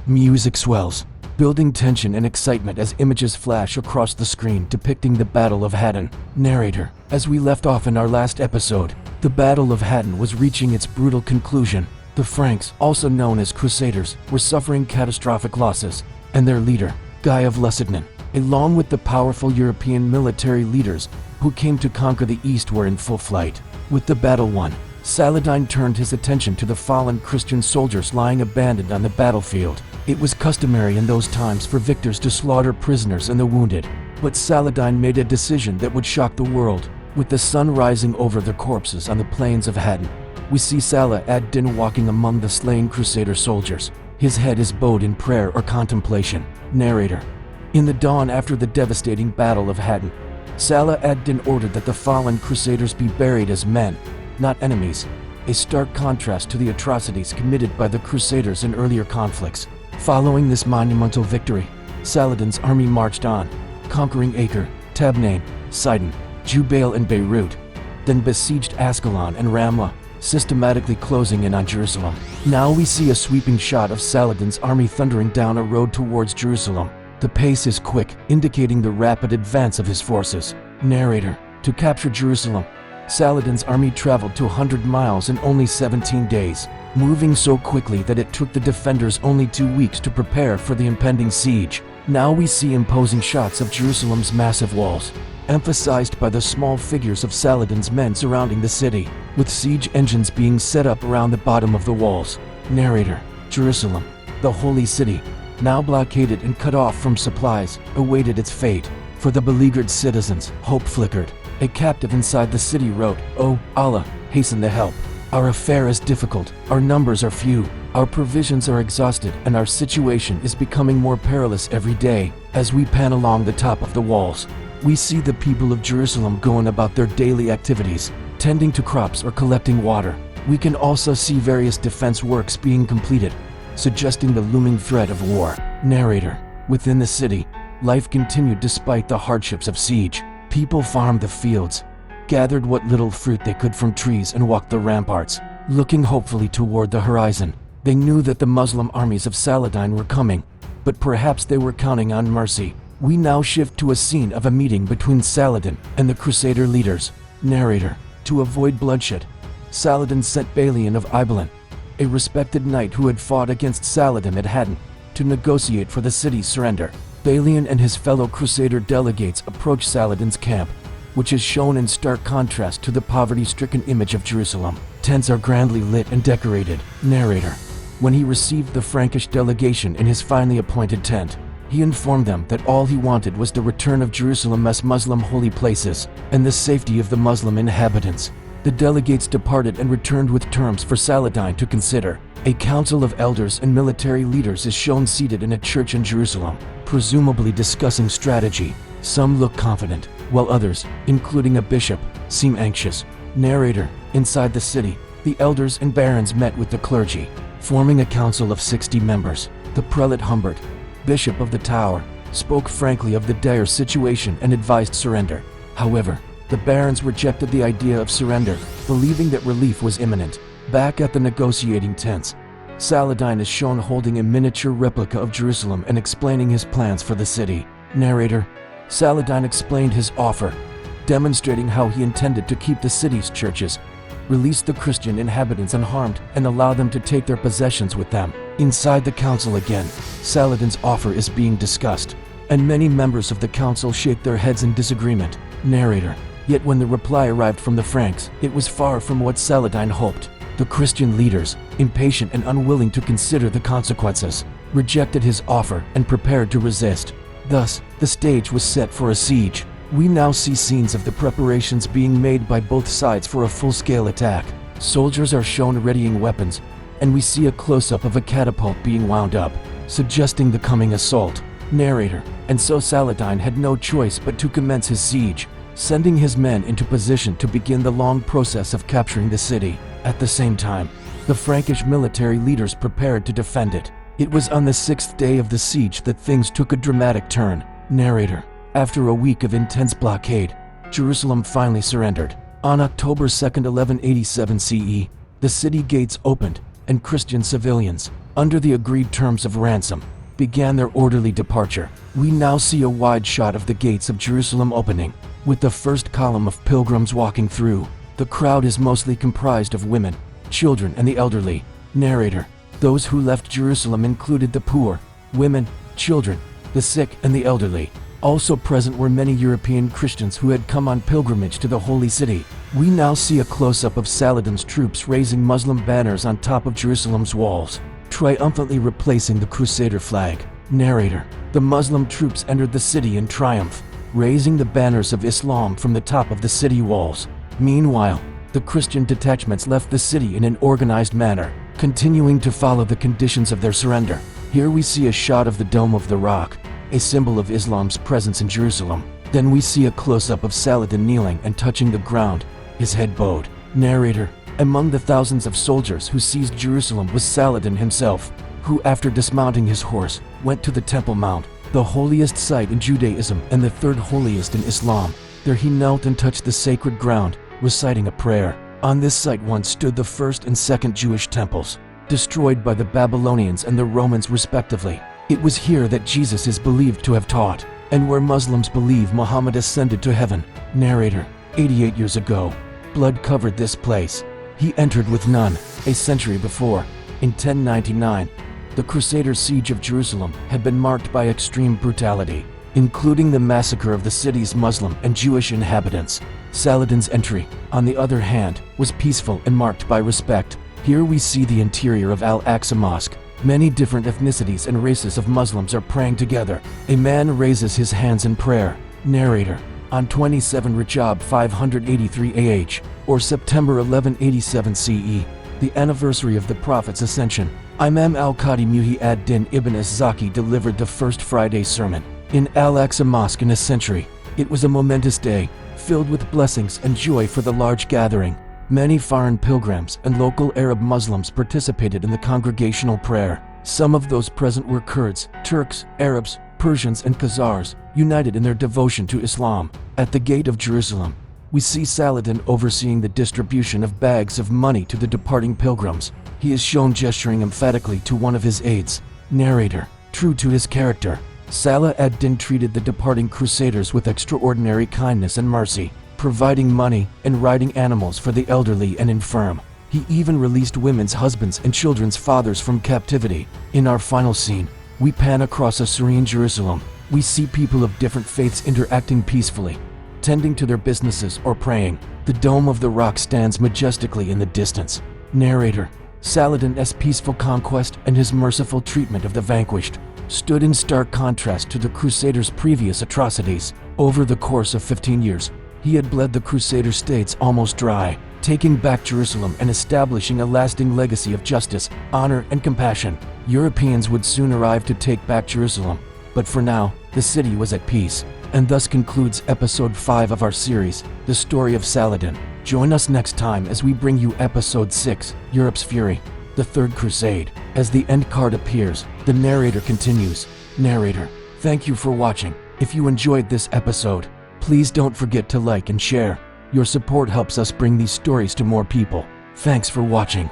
Music swells, building tension and excitement as images flash across the screen depicting the Battle of Haddon. Narrator: as we left off in our last episode, the Battle of Haddon was reaching its brutal conclusion. The Franks, also known as Crusaders, were suffering catastrophic losses, and their leader, Guy of Lusignan, along with the powerful European military leaders who came to conquer the East, were in full flight. With the battle won, Saladin turned his attention to the fallen Christian soldiers lying abandoned on the battlefield. It was customary in those times for victors to slaughter prisoners and the wounded, but Saladin made a decision that would shock the world. With the sun rising over the corpses on the plains of Haddon, we see Salah Ad Din walking among the slain Crusader soldiers. His head is bowed in prayer or contemplation. Narrator: in the dawn after the devastating Battle of Haddon, Salah Ad Din ordered that the fallen Crusaders be buried as men, not enemies, a stark contrast to the atrocities committed by the Crusaders in earlier conflicts. Following this monumental victory, Saladin's army marched on, conquering Acre, Tabnaim, Sidon, Jubail and Beirut, then besieged Ascalon and Ramla, systematically closing in on Jerusalem. Now we see a sweeping shot of Saladin's army thundering down a road towards Jerusalem. The pace is quick, indicating the rapid advance of his forces. Narrator: to capture Jerusalem, Saladin's army traveled to 100 miles in only 17 days, moving so quickly that it took the defenders only 2 weeks to prepare for the impending siege. Now we see imposing shots of Jerusalem's massive walls, emphasized by the small figures of Saladin's men surrounding the city, with siege engines being set up around the bottom of the walls. Narrator: Jerusalem, the holy city, now blockaded and cut off from supplies, awaited its fate. For the beleaguered citizens, hope flickered. A captive inside the city wrote, "Oh, Allah, hasten the help. Our affair is difficult, our numbers are few, our provisions are exhausted, and our situation is becoming more perilous every day." As we pan along the top of the walls, we see the people of Jerusalem going about their daily activities, tending to crops or collecting water. We can also see various defense works being completed, suggesting the looming threat of war. Narrator: within the city, life continued despite the hardships of siege. People farmed the fields, gathered what little fruit they could from trees, and walked the ramparts, looking hopefully toward the horizon. They knew that the Muslim armies of Saladin were coming, but perhaps they were counting on mercy. We now shift to a scene of a meeting between Saladin and the Crusader leaders. Narrator: to avoid bloodshed, Saladin sent Balian of Ibelin, a respected knight who had fought against Saladin at Haddon, to negotiate for the city's surrender. Balian and his fellow Crusader delegates approach Saladin's camp, which is shown in stark contrast to the poverty-stricken image of Jerusalem. Tents are grandly lit and decorated. Narrator: when he received the Frankish delegation in his finely appointed tent, he informed them that all he wanted was the return of Jerusalem as Muslim holy places, and the safety of the Muslim inhabitants. The delegates departed and returned with terms for Saladin to consider. A council of elders and military leaders is shown seated in a church in Jerusalem, presumably discussing strategy. Some look confident, while others, including a bishop, seem anxious. Narrator: inside the city, the elders and barons met with the clergy, forming a council of 60 members. The prelate Humbert, bishop of the Tower, spoke frankly of the dire situation and advised surrender. However, the barons rejected the idea of surrender, believing that relief was imminent. Back at the negotiating tents, Saladin is shown holding a miniature replica of Jerusalem and explaining his plans for the city. Narrator: Saladin explained his offer, demonstrating how he intended to keep the city's churches, release the Christian inhabitants unharmed, and allow them to take their possessions with them. Inside the council again, Saladin's offer is being discussed, and many members of the council shake their heads in disagreement. Narrator: yet when the reply arrived from the Franks, it was far from what Saladin hoped. The Christian leaders, impatient and unwilling to consider the consequences, rejected his offer and prepared to resist. Thus, the stage was set for a siege. We now see scenes of the preparations being made by both sides for a full-scale attack. Soldiers are shown readying weapons, and we see a close-up of a catapult being wound up, suggesting the coming assault. Narrator: and so Saladin had no choice but to commence his siege, sending his men into position to begin the long process of capturing the city. At the same time, the Frankish military leaders prepared to defend it. It was on the 6th day of the siege that things took a dramatic turn. Narrator: after a week of intense blockade, Jerusalem finally surrendered. On October 2, 1187 CE, the city gates opened, and Christian civilians, under the agreed terms of ransom, began their orderly departure. We now see a wide shot of the gates of Jerusalem opening, with the first column of pilgrims walking through. The crowd is mostly comprised of women, children, and the elderly. Narrator: those who left Jerusalem included the poor, women, children, the sick, and the elderly. Also present were many European Christians who had come on pilgrimage to the Holy City. We now see a close-up of Saladin's troops raising Muslim banners on top of Jerusalem's walls, triumphantly replacing the Crusader flag. Narrator: the Muslim troops entered the city in triumph, raising the banners of Islam from the top of the city walls. Meanwhile, the Christian detachments left the city in an organized manner, continuing to follow the conditions of their surrender. Here we see a shot of the Dome of the Rock, a symbol of Islam's presence in Jerusalem. Then we see a close-up of Saladin kneeling and touching the ground, his head bowed. Narrator: among the thousands of soldiers who seized Jerusalem was Saladin himself, who after dismounting his horse, went to the Temple Mount, the holiest site in Judaism and the third holiest in Islam. There he knelt and touched the sacred ground, reciting a prayer. On this site once stood the first and second Jewish temples, destroyed by the Babylonians and the Romans respectively. It was here that Jesus is believed to have taught, and where Muslims believe Muhammad ascended to heaven. Narrator: 88 years ago, blood covered this place. He entered with none. A century before, in 1099, the Crusader siege of Jerusalem had been marked by extreme brutality, including the massacre of the city's Muslim and Jewish inhabitants. Saladin's entry, on the other hand, was peaceful and marked by respect. Here we see the interior of Al-Aqsa Mosque. Many different ethnicities and races of Muslims are praying together. A man raises his hands in prayer. Narrator: on 27 Rajab 583 AH, or September 1187 CE, the anniversary of the Prophet's ascension, Imam al-Qadi Muhyi ad-Din ibn az-Zaki delivered the first Friday sermon in Al-Aqsa Mosque in a century. It was a momentous day, filled with blessings and joy for the large gathering. Many foreign pilgrims and local Arab Muslims participated in the congregational prayer. Some of those present were Kurds, Turks, Arabs, Persians, and Khazars, united in their devotion to Islam. At the gate of Jerusalem, we see Saladin overseeing the distribution of bags of money to the departing pilgrims. He is shown gesturing emphatically to one of his aides. Narrator: true to his character, Salah Ad Din treated the departing crusaders with extraordinary kindness and mercy, providing money and riding animals for the elderly and infirm. He even released women's husbands and children's fathers from captivity. In our final scene, we pan across a serene Jerusalem. We see people of different faiths interacting peacefully, tending to their businesses or praying. The Dome of the Rock stands majestically in the distance. Narrator: Saladin's peaceful conquest and his merciful treatment of the vanquished stood in stark contrast to the Crusaders' previous atrocities. Over the course of 15 years, he had bled the Crusader states almost dry, taking back Jerusalem and establishing a lasting legacy of justice, honor, and compassion. Europeans would soon arrive to take back Jerusalem, but for now, the city was at peace. And thus concludes episode 5 of our series, The Story of Saladin. Join us next time as we bring you episode 6, Europe's Fury, the Third Crusade. As the end card appears, the narrator continues. Narrator: thank you for watching. If you enjoyed this episode, please don't forget to like and share. Your support helps us bring these stories to more people. Thanks for watching.